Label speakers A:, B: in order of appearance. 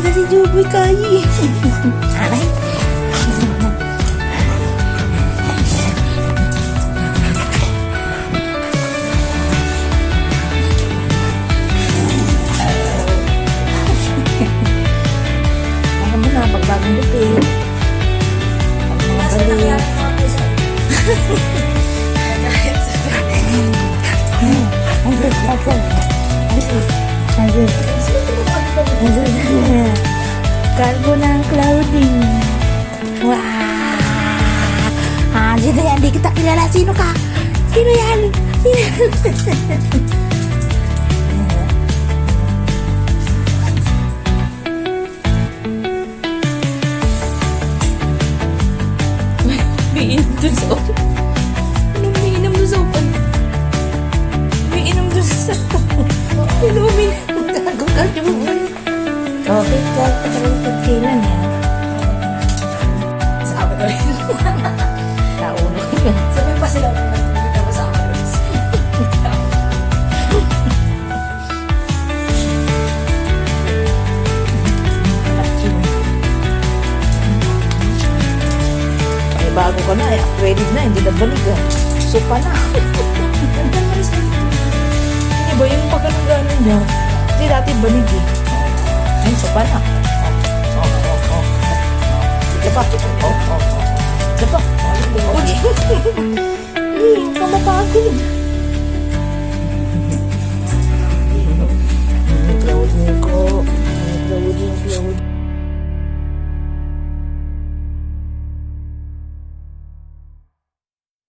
A: na si Juboy Kai. Aray. Ano mo na, pagbagong lupit. Magaling. Kalbo ng clouding. Wah! Sino yan? Di kita kilala. Sino ka? Sino yan? Umiinom dun sa open. Anong umiinom dun sa open? Umiinom dun sa open. Ano umiinom? Gago ka dyan. Okay, kahit patalang pagkilan yan.
B: Sa amin ulit.
A: Naulo ko.
B: Sabi pa sila kung nagtulog ka ba sa amin ulit.
A: Ay, bago ka na. Upgraded na. Hindi na banig ah. Sopa na.
B: Ganda nga rin sa
A: Hindi ba yung pagkanong niya? Hindi dati banig eh. Ay, sopa na. Sige pa. Sige pa. Pamapagod. Cloud ko. Cloud.